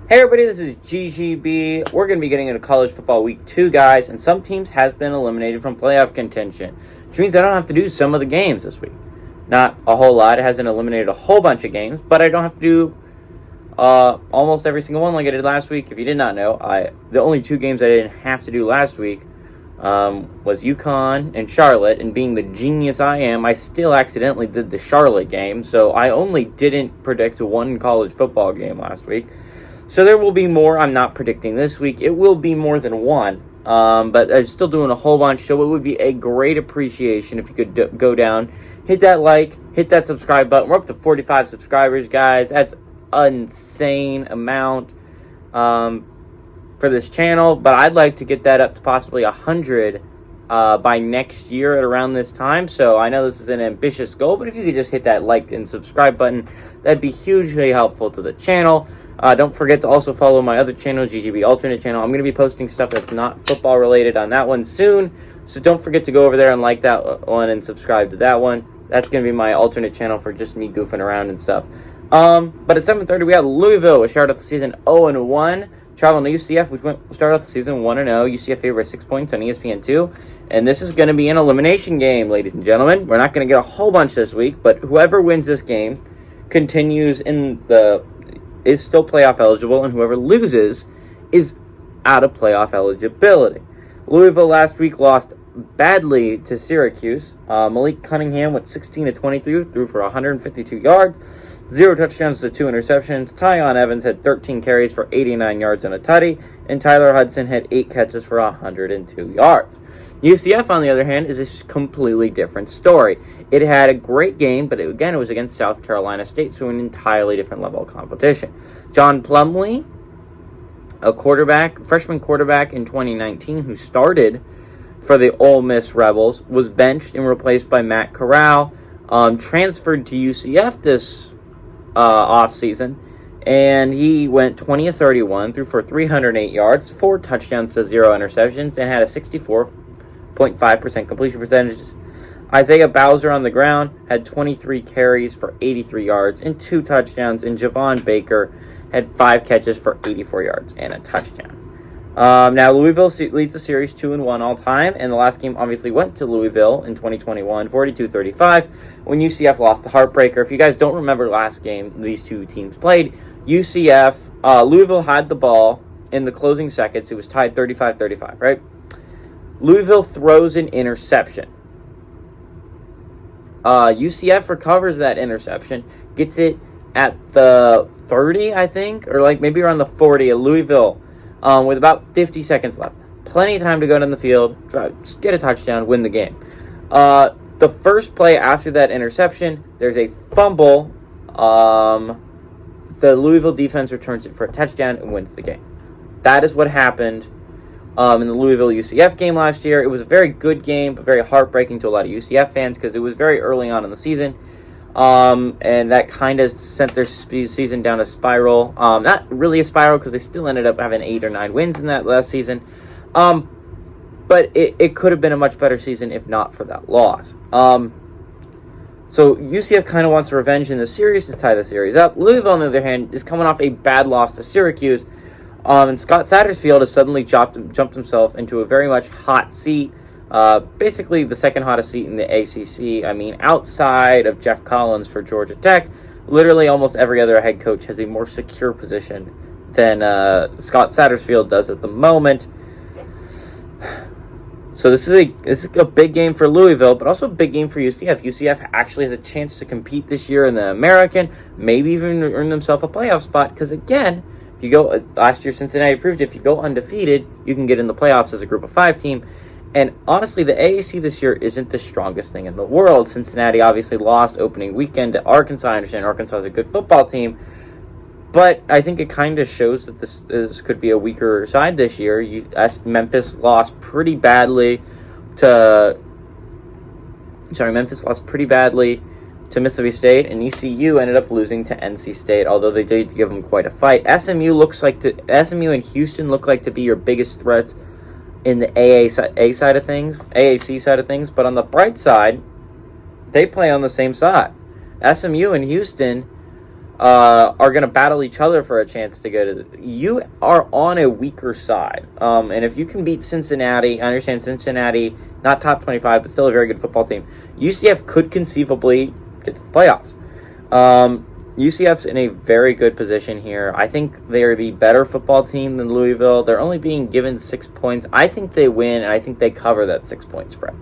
Hey everybody, this is GGB. We're going to be getting into college football week 2, guys, and some teams has been eliminated from playoff contention, which means I don't have to do some of the games this week. Not a whole lot. It hasn't eliminated a whole bunch of games, but I don't have to do almost every single one like I did last week. If you did not know, the only 2 games I didn't have to do last week was UConn and Charlotte, and being the genius I am, I still accidentally did the Charlotte game, so I only didn't predict one college football game last week. So there will be more. I'm not predicting this week. It will be more than one. But I'm still doing a whole bunch. So it would be a great appreciation if you could go down, hit that like, hit that subscribe button. We're up to 45 subscribers, guys. That's an insane amount for this channel. But I'd like to get that up to possibly 100 by next year at around this time. So I know this is an ambitious goal, but if you could just hit that like and subscribe button, that'd be hugely helpful to the channel. Don't forget to also follow my other channel, GGB Alternate Channel. I'm going to be posting stuff that's not football related on that one soon. So don't forget to go over there and like that one and subscribe to that one. That's going to be my alternate channel for just me goofing around and stuff. But at 7:30, we got Louisville, which started off the season 0-1. Traveling to UCF, which started off the season 1-0. UCF favored 6 points on ESPN2. And this is going to be an elimination game, ladies and gentlemen. We're not going to get a whole bunch this week, but whoever wins this game continues is still playoff eligible, and whoever loses is out of playoff eligibility. Louisville last week lost badly to Syracuse. Malik Cunningham went 16-23, threw for 152 yards, 0 touchdowns to 2 interceptions. Tyon Evans had 13 carries for 89 yards and a tutty, and Tyler Hudson had 8 catches for 102 yards. UCF, on the other hand, is a completely different story. It had a great game, but it was against South Carolina State, so an entirely different level of competition. John Plumlee, a freshman quarterback in 2019 who started for the Ole Miss Rebels, was benched and replaced by Matt Corral, transferred to UCF this offseason, and he went 20-31, threw for 308 yards, 4 touchdowns to 0 interceptions, and had a 64.5% completion percentage. Isaiah Bowser on the ground had 23 carries for 83 yards and 2 touchdowns, and Javon Baker had 5 catches for 84 yards and a touchdown. Now, Louisville leads the series 2-1 all time, and the last game obviously went to Louisville in 2021, 42-35, when UCF lost the heartbreaker. If you guys don't remember last game these two teams played, Louisville had the ball in the closing seconds. It was tied 35-35, right? Louisville throws an interception. UCF recovers that interception, gets it at the 30, I think, or maybe around the 40 at Louisville, with about 50 seconds left. Plenty of time to go down the field, just get a touchdown, win the game. The first play after that interception, there's a fumble. The Louisville defense returns it for a touchdown and wins the game. That is what happened in the Louisville UCF game last year. It was a very good game, but very heartbreaking to a lot of UCF fans because it was very early on in the season. And that kind of sent their season down a spiral. Not really a spiral because they still ended up having 8 or 9 wins in that last season. But it could have been a much better season if not for that loss. So UCF kind of wants revenge in the series to tie the series up. Louisville, on the other hand, is coming off a bad loss to Syracuse. And Scott Satterfield has suddenly jumped himself into a very much hot seat. Basically the second hottest seat in the ACC. I mean, outside of Jeff Collins for Georgia Tech, literally almost every other head coach has a more secure position than Scott Satterfield does at the moment. So this is a big game for Louisville, but also a big game for UCF. UCF actually has a chance to compete this year in the American, maybe even earn themselves a playoff spot, because again, if you go, last year Cincinnati proved if you go undefeated, you can get in the playoffs as a group of 5 team. And honestly, the AAC this year isn't the strongest thing in the world. Cincinnati obviously lost opening weekend to Arkansas. I understand Arkansas is a good football team, but I think it kind of shows that this could be a weaker side this year. Memphis lost pretty badly to Mississippi State, and ECU ended up losing to NC State, although they did give them quite a fight. SMU and Houston look like to be your biggest threats in the AAC side of things, but on the bright side, they play on the same side. SMU and Houston are going to battle each other for a chance to go to you are on a weaker side. And if you can beat Cincinnati, I understand Cincinnati, not top 25, but still a very good football team. UCF could conceivably get to the playoffs. UCF's in a very good position here. I think they're the better football team than Louisville. They're only being given 6 points. I think they win, and I think they cover that 6-point spread.